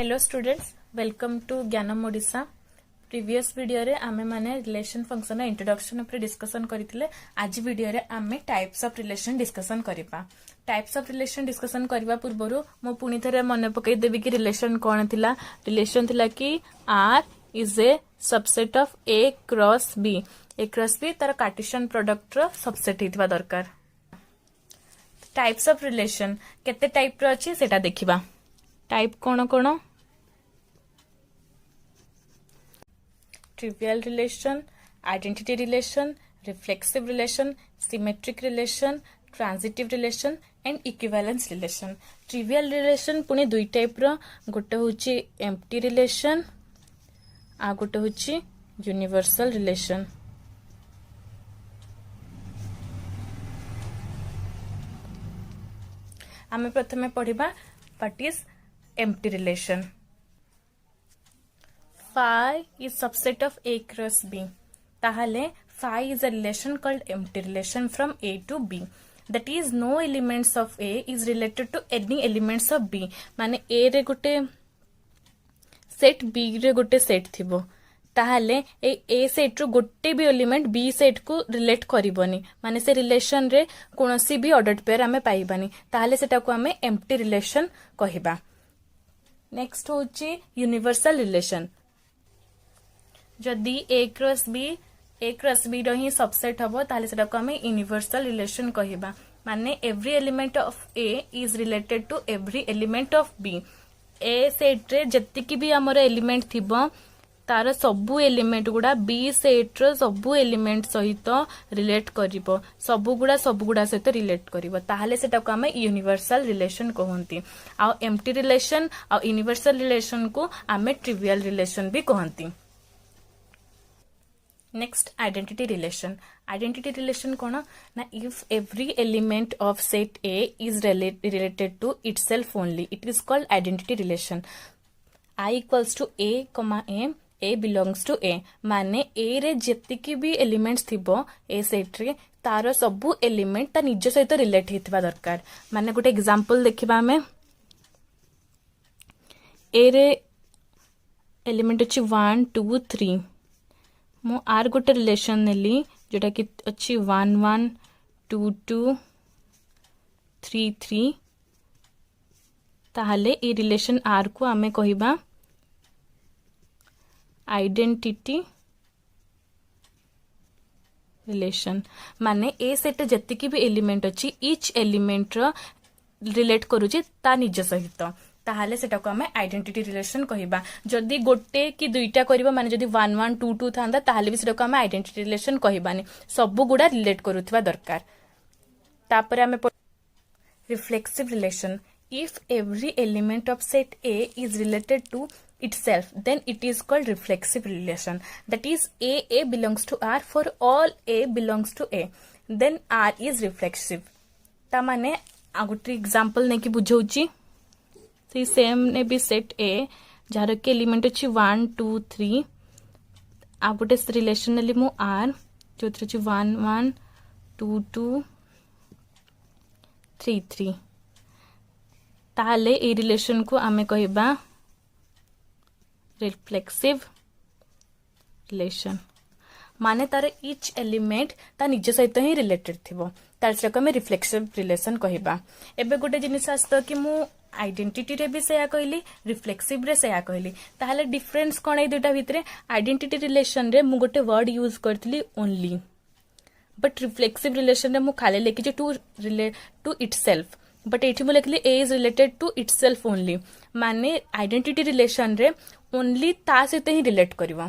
Hello students, welcome to ज्ञानम Odisha. Previous video रे आमे माने रिलेशन फंक्शन इंट्रोडक्शन ऊपर डिस्कशन करथिले। आज वीडियो रे आमे टाइप्स ऑफ रिलेशन डिस्कशन करिपा। टाइप्स ऑफ रिलेशन डिस्कशन करबा पूर्वरु मो पुनी थरे मन पकई देबी कि रिलेशन कोन थिला। रिलेशन थिला कि R is a subset of A cross B. A cross B तार कार्टेशियन प्रोडक्ट रो सबसेट हितबा दरकार। टाइप्स ऑफ रिलेशन केते टाइप रो अछि सेटा देखिबा। टाइप कोन कोन? Trivial relation, identity relation, reflexive relation, symmetric relation, transitive relation and equivalence relation. Trivial relation पुनी दुई टाइप रो, गोटे होची एम्प्टी रिलेशन आ गोटे होची यूनिवर्सल रिलेशन। आमे प्रथमे पढ़िबा what is empty relation. Phi is subset of A cross B. Tahale phi is a relation called empty relation from A to B. That is, no elements of A is related to any elements of B. माने A रे गोटे set B रे गोटे set थिबो। ताहले ए set रो गोटे भी element B set को रिलेट करिवनी, माने से रिलेशन रे कोनोसी भी ऑर्डर्ड पेयर आमे पाइबानी। ताहले सेटा को आमे एम्प्टी रिलेशन कहिबा। नेक्स्ट होची यूनिवर्सल रिलेशन। जदि ए क्रॉस बी रो ही सबसेट हबो ताले सेटा को हमें यूनिवर्सल रिलेशन कहिबा। माने every element of A is related to every element of B. A set रे जत्तिकी भी हमर एलिमेंट थिबो तार सबु एलिमेंट गुडा बी सेट रो सबु एलिमेंट सहित रिलेट करिवो। सबु गुडा सहित रिलेट करिवो, ताहले सेटा को हमें यूनिवर्सल रिलेशन कहंती। आ एम्प्टी रिलेशन आ यूनिवर्सल रिलेशन को हमें ट्रिवियल रिलेशन भी कहंती। Next identity relation. Identity relation कौन ना, if every element of set A is related to itself only it is called identity relation. I equals to A A belongs to A. माने A रे जेतिकी भी elements थिबो ए set रे तार सबु element ता निज सहित रिलेट हितबा दरकार। माने गोटे एग्जांपल देखिबा हमें। ए रे एलिमेंट अछि 1 2 3। मु आर गोटे रिलेशन नेली जोटा कि अच्छी 1 1 2 2 3 3। ताहले ए रिलेशन आर को आमे कहिबा आइडेंटिटी रिलेशन। माने ए सेट जत्तिकी भी एलिमेंट अच्छी ईच एलिमेंट रो रिलेट करूची ता निज सहित, ताहले सेटा को हमें आइडेंटिटी रिलेशन कहिबा। जदि गोटे कि दुईटा करबा माने जदि 1 1 2 2 थांदा ताहले भी सेटा को हमें आइडेंटिटी रिलेशन कहिबानी, सबु गुडा रिलेट करूथबा दरकार। तापरे हमें reflexive relation. If every element of set A is related to itself then it is called reflexive relation. That is, a belongs to r for all a belongs to a, then r is reflexive. ता माने आ गोटे example ने कि बुझौची से same ने भी set a jar के element अछि 1 2 3। आ गोटे रिलेशन नेली मु आर जोथरे अछि 1 1 2 2 3 3। ताहले ए रिलेशन को आमे कहिबा रिफ्लेक्सिव रिलेशन। माने तार ईच एलिमेंट ता निज सहित ही रिलेटेड थिबो, तार से हमें रिफ्लेक्सिव रिलेशन कहिबा। एबे गोटे जिनिस आस्तो कि मु आइडेंटिटी रे भी सेया कहली, रिफ्लेक्सिव रे सेया कहली, ताहले डिफरेंस कोन ए दुटा भितरे? आइडेंटिटी रिलेशन रे मु गोटे वर्ड यूज करथली ओनली, बट रिफ्लेक्सिव रिलेशन रे मु खाली लेखि जे to relate to itself, but एठी मु लेखली A is related to itself only. माने आइडेंटिटी रिलेशन रे ओनली ता सहित ही रिलेट करिवो,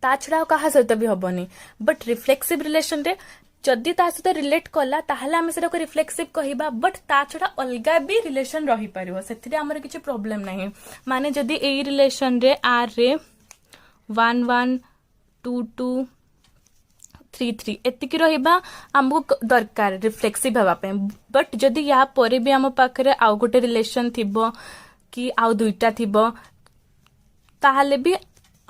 ता छडा कहा सहित भी हबनी। बट रिफ्लेक्सिव रिलेशन रे जदि ता सहित रिलेट कला ताहले हम सेटा को रिफ्लेक्सिव कहिबा, बट ता छडा अलगा भी रिलेशन रही परिवो, सेथिरे हमर किछ प्रॉब्लम नाही। माने जदि ए रिलेशन रे आर रे 1 1 2 2 3 3 एतिकी रहिबा हमको दरकार रिफ्लेक्सिव हवा पे। बट जदि या परे भी हम पाखरे आउ गोटे रिलेशन थिबो कि आउ दुईटा थिबो ताहले भी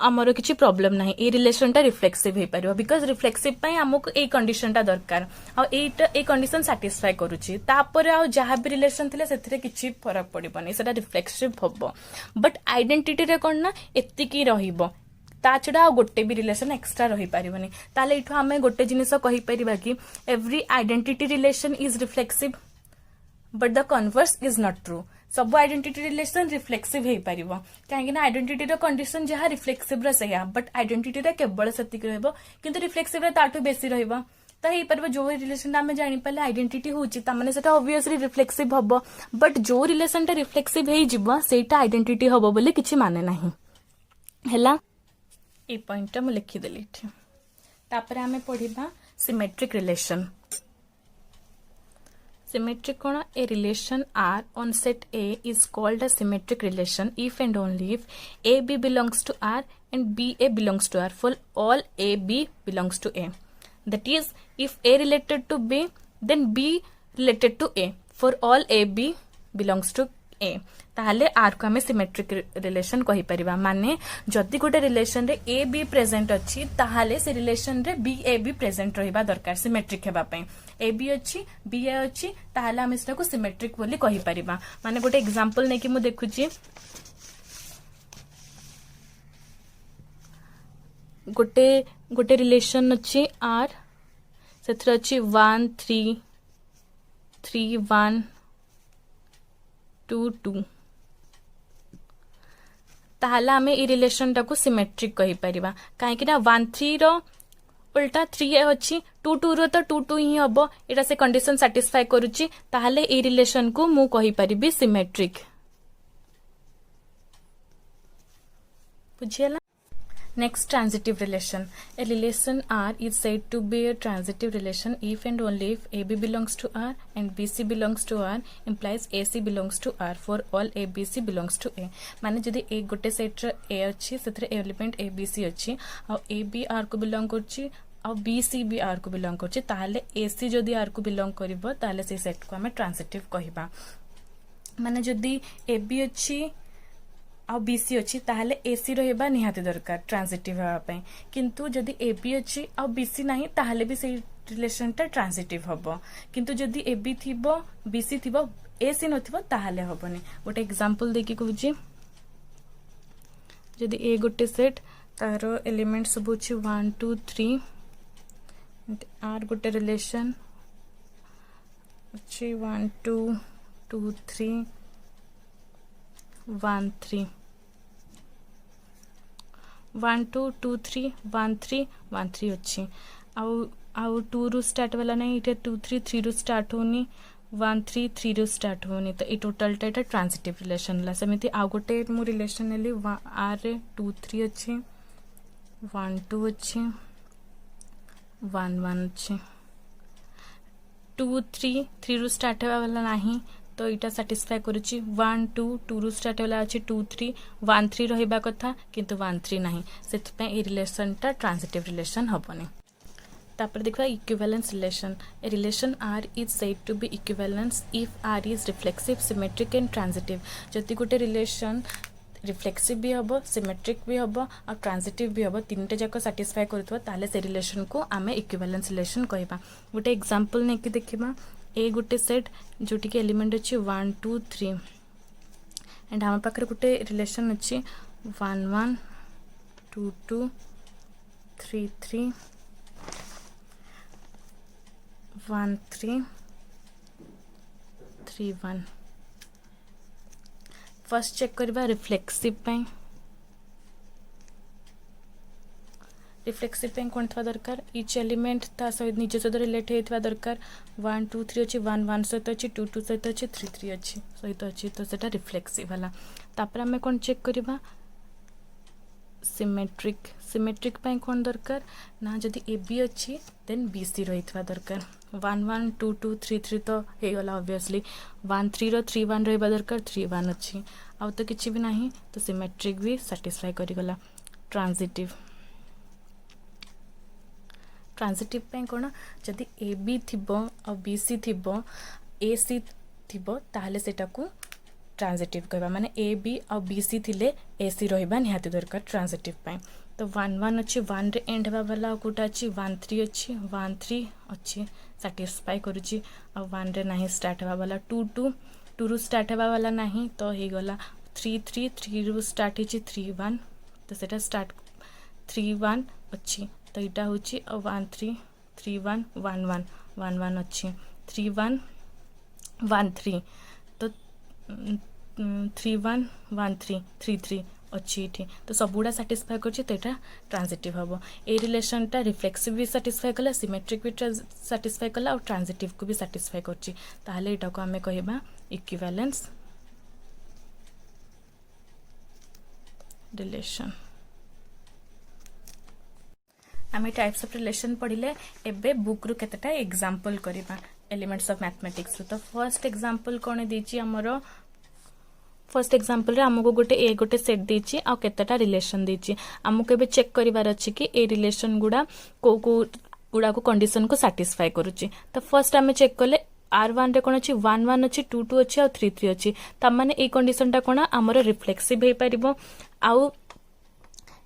आमर किसी प्रॉब्लम ना ये रिलेशन टा रिफ्लेक्सिव हो पार बिकज रिफ्लेक्सिव आमको ये कंडीशन टा दरकार आई कंडीशन साटिस्फाई करुच्ची तापर आ जहाँ भी रिलेशन थे से किसी फरक पड़बनी से रिफ्लेक्सिव हम बट आइडेंटिटी रे कौन ना एतिकी रहिबो ता छड़ा गोटे भी रिलेशन एक्सट्रा रही पारिबनी ताले इठो आमे गोटे जिनिस कहि परिबा कि every identity relation is reflexive but the converse is not true सब आइडेंटिटी रिलेशन रिफ्लेक्सिव हो पार कहीं आइडेंटिटी कंडीशन जहाँ रिफ्लेक्सिव रहा बट आइडेंटिटी केवल सेतिक रहबो किंतु रिफ्लेक्सिव ताठू बेसी रहबो तो हो पार जो रिलेशन आम जापारे आइडेंटिटी होची तामाने सेटा ऑब्वियसली रिफ्लेक्सिव हम बट जो रिलेशन टा रिफ्लेक्सिव हो सेटा आइडेंटिटी हम बोली किछि माने नाही हैला ए पॉइंट टा मु लिखिदेली तापर आमे पढ़िबा सिमेट्रिक रिलेशन Symmetric कौन a relation R on set A is called a symmetric relation if and only if AB belongs to R and BA belongs to R for all AB belongs to A. That is, if A related to B, then B related to A for all AB belongs to A. ताहले are को हमें symmetric relation कहि परिबा माने जदि गोटे relation रे A be present अछि ताहले से रिलेशन रे बी ए बी प्रेजेंट रहिबा दरकार सिमेट्रिक हेबा पई ए बी अछि बी ए अछि ताहले हम इसटा को सिमेट्रिक बोली कहि परिबा माने गोटे एग्जांपल नै कि मु देखुची गोटे रिलेशन अछि आर सेथरा अछि 1 3 3 1 2 2 ताहला हमें ई रिलेशन टाको सिमेट्रिक कहि परिबा काहे कि ना 1 3 रो उल्टा 3 अछि 2 2 रो तो 2 2 ही हबो एटा से कंडीशन सैटिस्फाई करूची ताहले ई रिलेशन को मु कहि परिबी symmetric बुझियला Next, transitive relation. A relation R is said to be a transitive relation if and only if AB belongs to R and BC belongs to R implies AC belongs to R for all ABC belongs to A. माने जदि एक गोटे set रे A अछि सेथरे element ABC अछि आ AB R को belong करछि आ BC भी R को बिलोंग करछि ताहले AC जदि R को बिलोंग करिवो ताहले से सेट को हमें ट्रांजिटिव कहिबा माने जदि AB अछि आ बीसी अच्छी ताहले एसी रहिबा निहाती दरकार ट्रांजिटिव हेबा पई किंतु जदि एबी अच्छी आ बीसी नाही ताहले भी से रिलेशन टा ट्रांजिटिव हबो किंतु जदि एबी थिबो बीसी थिबो एसी नथिबो ताहले हबोनी गोटे एग्जांपल देकी कहूची जदि ए गोटे सेट तारो एलिमेंट सब अछि 1 2 3 आर गोटे रिलेशन अछि 1 2 2 3 1 3 1 2 2 3 1 3 1 3 अच्छी आउ 2 रु स्टार्ट वाला नहीं इटे 2 3 3 रु स्टार्ट होनी 1 3 3 रु स्टार्ट होनी तो ये टोटल टा एटा ट्रांजिटिव रिलेशन ला सेमिति आउ गोटे मु रिलेशन नेली आर रे 2 3 अच्छी 1 2 अच्छी 1 1 अच्छी 2 3 3 रु स्टार्ट वाला नहीं तो इटा सैटिस्फाई करुची 1 2 2 रु स्टार्ट वाला अछि 2 3 1 3 रहिबा कथा किंतु 1 3 नाही सेतपे ए रिलेशन टा ट्रांजिटिव रिलेशन हबनी तापर देखा equivalence relation a relation R is said to be equivalence if R is reflexive symmetric and transitive जति गोटे रिलेशन रिफ्लेक्सिव भी हम सिमेट्रिक भी हम और ट्रांजिटिव भी हम तीनटे जाक सैटिस्फाई करुथबो ताले से रिलेशन को आमे इक्विवेलेंस रिलेशन कहबा गोटे एग्जांपल नै कि देखिबा ए गोटे सेट जोटी के एलिमेंट अच्छी 1 2 3 एंड हम पाखरे गोटे रिलेशन अच्छी 1 1 2 2 3 3 1 3 3 1 फर्स्ट चेक करबा रिफ्लेक्सिव पे रिफ्लेक्सिव पे कौन था दरकार इच एलिमेंट ता सहित निज सहित रिलेट होता दरकार 1 2 3 अच्छी 1 1 सहित अच्छी 2 2 सहित अच्छी 3 3 अच्छी सहित अच्छी तो सेटा रिफ्लेक्सिव वाला तापर हमें कौन चेक करबा सिमेट्रिक पे कौन दरकार ना जदि ए बी अच्छी देन बी सी रहितवा दरकार 1 1 2 2 3 3 तो हे गला ऑब्वियसली 1 3 रो 3 1 रहिबा दरकार 3 1 अच्छी आ तो किछि भी नाही तो सिमेट्रिक भी सैटिस्फाई करि गला ट्रांजिटिव पे कौन जदि ए बी थिबो और बी सी थिबो ए सी थिबो ताहले सेटा को ट्रांजिटिव कहबा माने A B uh B C थिले ए सी रहिबा निहाती दरकार ट्रांजिटिव पय तो 1 1 अच्छी 1 रे एंड हेबा वाला कोटा अच्छी 1 3 अच्छी 1 3 अच्छी सैटिस्फाई करूची आ 1 रे नाही स्टार्ट हेबा वाला 2 2 2 रु स्टार्ट हेबा वाला नाही तो हे गला 3 3 3 रु स्टार्ट हिची 3 1 तो सेटा स्टार्ट 3 1 अच्छी तो इटा होची 1 3 3 1 1 1 1 1 अच्छी 3 1 1 3 तो 3 1 1 3 3 3 अच्छी इठी तो सबुड़ा सैटिस्फाई करछि तो एटा ट्रांजिटिव हबो ए रिलेशन टा रिफ्लेक्सिव भी सैटिस्फाई कला सिमेट्रिक भी सैटिस्फाई कला और ट्रांजिटिव को भी सैटिस्फाई करछि ताहले एटा को हमें कहबा इक्विवेलेंस रिलेशन आमे टाइप्स ऑफ रिलेशन पढ़िले एबे बुक रु केतेटा एग्जांपल करिबा एलिमेंट्स ऑफ मैथमेटिक्स तो फर्स्ट एग्जांपल कोने देछि हमरो फर्स्ट एग्जांपल रे हमको गोटे सेट देछि आ केतेटा रिलेशन देछि हमको एबे चेक करिवार अछि कि ए रिलेशन गुडा को गुडा को कंडीशन को सैटिस्फाई करूछि तो फर्स्ट हमें चेक करले R1 रे कोन अछि 1 1 अछि 2 2 अछि और 3 3 अछि त माने ए कंडीशन टा कोन हमर रिफ्लेक्सिव हे परिबो आउ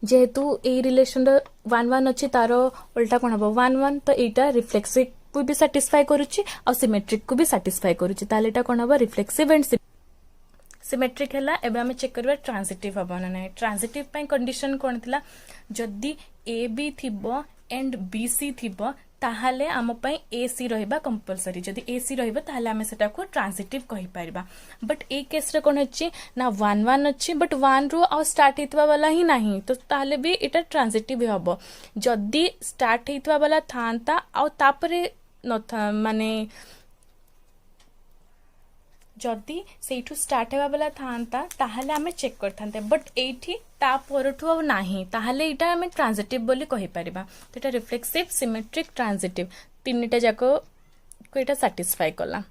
जेहेतु ए रिलेशन 1 1 अच्छी तार उल्टा कौन हम 1 1 तो यहाँ रिफ्लेक्सिव को भी सैटिस्फाई करुच्ची और सिमेट्रिक को भी सैटिस्फाई करुच्ची ताले एटा कौन हम रिफ्लेक्सिव एंड सिमेट्रिक है एबे हमें चेक करबा ट्रांजिटिव हम ना नहीं ट्रांजिटिव पई कंडीशन कौन थिला जदी ए बी थिबो एंड बी सी थिबो ताहाले आम पई ए सी रहिबा कंपलसरी जदी ए सी रहिबा ताहाले हमें सेटा को ट्रांजिटिव कहि पारिबा बट ए केस रे कोन अछि ना 1 1 अछि बट 1 रु आ स्टार्ट हितवा वाला ही नाही तो ताहाले भी एटा ट्रांजिटिव हबो जदी स्टार्ट हितवा वाला थांता आ तापरे न था माने जदी सेठू स्टार्ट हेबा वाला थांता ताहाले हमें चेक करथांते बट एठी ता परठू अब नाही ताहाले एटा हमें ट्रांजिटिव बोली कहि परिबा तो एटा रिफ्लेक्सिव सिमेट्रिक ट्रांजिटिव तीनटा जाको को एटा सैटिस्फाई कला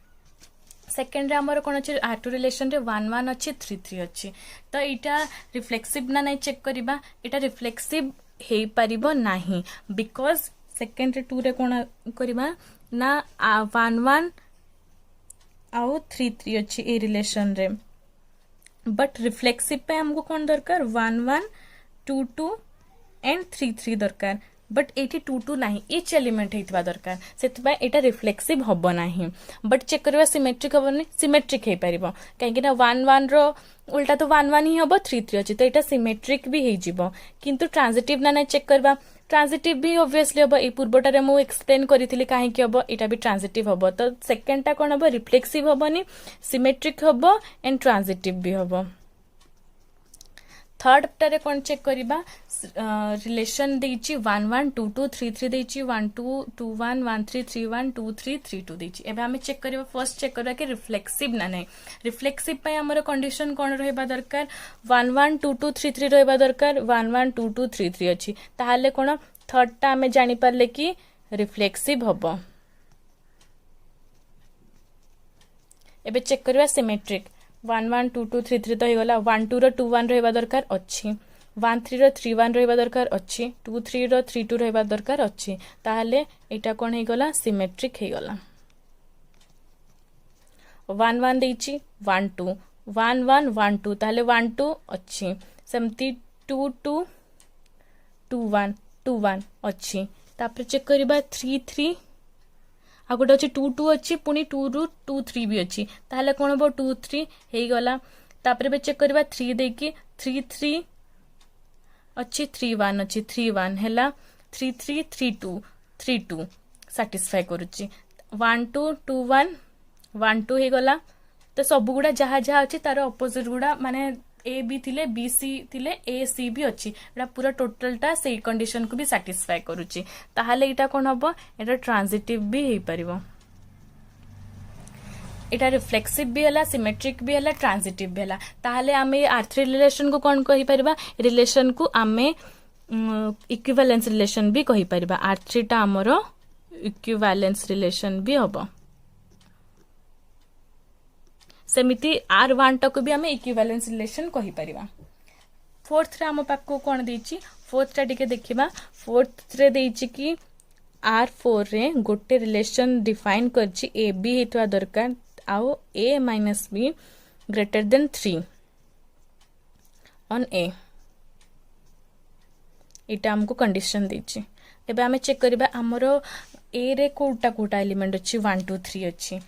सेकंड रे हमर कोन अछि R2 रिलेशन रे 1 1 अछि 3 3 अछि तो एटा रिफ्लेक्सिव ना नै चेक करिबा एटा रिफ्लेक्सिव हे परिबो नाही बिकॉज़ सेकंड रे 2 रे कोन करिबा ना 1 1 आउ 3 3 अच्छी ए रिलेशन रे बट रिफ्लेक्सिव पे हमको कौन दरकार 1 1 2 2 एंड 3 3 दरकार बट एटी 2 2 नहीं इच एलिमेंट हेतबा दरकार सेतबा एटा रिफ्लेक्सिव हबो नाही बट चेक करबा सिमेट्रिक हबोनी सिमेट्रिक हे परिबो काहे कि ना 1 1 रो उल्टा तो 1 1 ही हबो 3 3 अछि तो एटा सिमेट्रिक भी हे जिवो किंतु ट्रांजिटिव ना नै चेक करबा ट्रांजिटिव भी ऑब्वियसली हबो ए पूर्वटारे मु एक्सप्लेन करिथिली काहे कि हबो एटा भी ट्रांजिटिव हबो तो सेकंड टा कोन हबो रिफ्लेक्सिव हबोनी सिमेट्रिक हबो एंड ट्रांजिटिव भी हबो थर्ड टारे कोन चेक करिबा रिलेशन देछि 1 1 2 2 3 3 देछि 1 2 2 1 1 3 3 1 2 3 3 2 देछि एबे हमें चेक करिबा फर्स्ट चेक करबा कि रिफ्लेक्सिव ना नै रिफ्लेक्सिव पय हमर कंडीशन कोन रहबा दरकार 1 1 2 2 3 3 रहबा दरकार 1 1 2 2 3 3 अछि ताहाले कोन थर्ड टा हमें जानि परले कि रिफ्लेक्सिव हबो एबे चेक करिबा सिमेट्रिक 1 1 2 2 3 3 तो हे गला 1 2 रो 2 1 रहबा दरकार अछि 1 3 रो 3 1 रहबा दरकार अछि 2 3 रो 3 2 रहबा दरकार अछि ताहाले एटा कोन हे गला सिमेट्रिक हे गला 1 1 देछि 1 2 1 1 1 2 ताहाले 1 2 अछि सेमती 2 2 2 1 2 1 अछि तापर चेक करिबा 3 3 आ गोटे अच्छी 2 2 अच्छी पुणी 2 रु 2 3 भी अच्छी ताहले कोन हो 2 3 हे गला तापर बे चेक करबा 3 देकी 3 3 अच्छी 3 1 अच्छी 3 1 हैला 3 3 3 2 3 2 सैटिस्फाई करूची 1 2 2 1 1 2 हे गला तो सब गुडा जहा जहा अच्छी तार ऑपोजिट गुडा माने ए बी थिले बी सी थिले ए सी भी अच्छी एटा पूरा टोटल टा सेई कंडीशन को भी सैटिस्फाई करूची ताहाले एटा कोन हबो एटा ट्रांजिटिव भी हे परिबो एटा रिफ्लेक्सिव भी हला सिमेट्रिक भी हला ट्रांजिटिव भी हला ताहाले आमे R3 रिलेशन को कोन कहि परिबा रिलेशन को आमे इक्विवेलेंस रिलेशन भी कहि परिबा R3 टा हमरो इक्विवेलेंस रिलेशन भी हबो सेमिति R1 टा को भी हमें इक्विवेलेंस रिलेशन कहि परिबा फोर्थ रे हम पाको कोन देछि फोर्थ टा टिके देखिबा फोर्थ रे देछि कि R4 रे गोटे रिलेशन डिफाइन करछि ए बी हेतवा दरकार आउ a - b greater than 3 on A इटा हमको कंडीशन देछि एबे आमे चेक करबा हमरो ए रे कोटा कोटा एलिमेंट अछि 1 2 3 अछि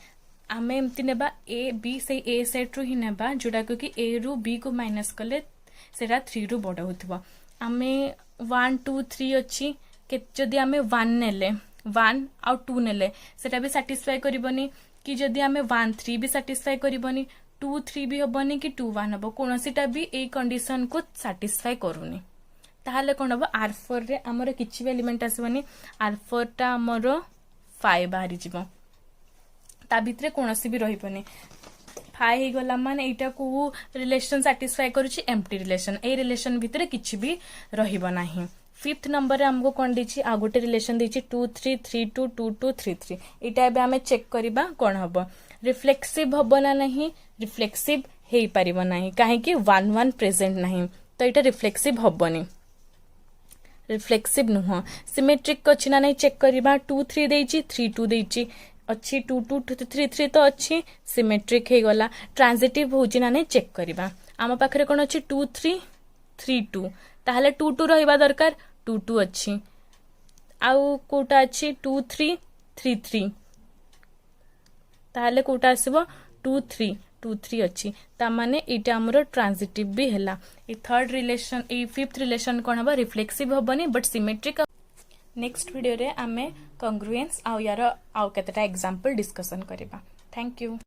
आमे एमति नेबा ए बी से ए सेट रु ही नेबा जोडा को कि ए रु बी को माइनस कले सेरा 3 रु बड होतबो आमे 1 2 3 अछि के जदी आमे 1 नेले 1 आउ 2 नेले सेटा भी सैटिस्फाई करबनी कि जदी आमे 1 3 भी सैटिस्फाई करबनी 2 3 भी हबनी कि 2 1 हबो कोनोसीटा भी ए कंडीशन को सैटिस्फाई करूनी ताहले कोन हबो R4 रे हमर किछि भी एलिमेंट आसबनी R4 टा हमर 5 बाहरी जीवो ता भितरे कोनोसी भी रहिबनी 5 हे गला माने एटा को रिलेशन सैटिस्फाई करूची एम्प्टी रिलेशन ए रिलेशन भितरे किछि भी रहिबो नाही फिफ्थ नंबर रे हमको कोन दिछि आ गोटे रिलेशन दिछि 2 3 3 2 2 2 3 3 एटा एबे हमें चेक करबा कोन हबो रिफ्लेक्सिव हबो ना नहीं रिफ्लेक्सिव हेई परिबो नाही काहे कि 1 1 प्रेजेंट नाही तो एटा रिफ्लेक्सिव हबोनी रिफ्लेक्सिव नुह सिमेट्रिक अछि ना नहीं चेक करबा 2 3 देछि 3 2 देछि अच्छी 2 2 3 3 तो अच्छी सिमेट्रिक हे गला ट्रांजिटिव होछि ना नहीं चेक करबा आम पाखरे कोन अछि 2 3 3 2 ताहले 2 2 रहिबा दरकार 2 2 अच्छी आउ कोटा अच्छी 2 3 3 3 ताहले कोटा आसीबो 2 3 2 3 अच्छी ता माने एटा हमरो ट्रांजिटिव भी हैला ए थर्ड रिलेशन ए फिफ्थ रिलेशन कोन हबा रिफ्लेक्सिव हबनी बट सिमेट्रिक नेक्स्ट वीडियो रे आमे कांग्रुएंस आउ यार आउ केतेटा एग्जांपल डिस्कशन करबा थैंक यू।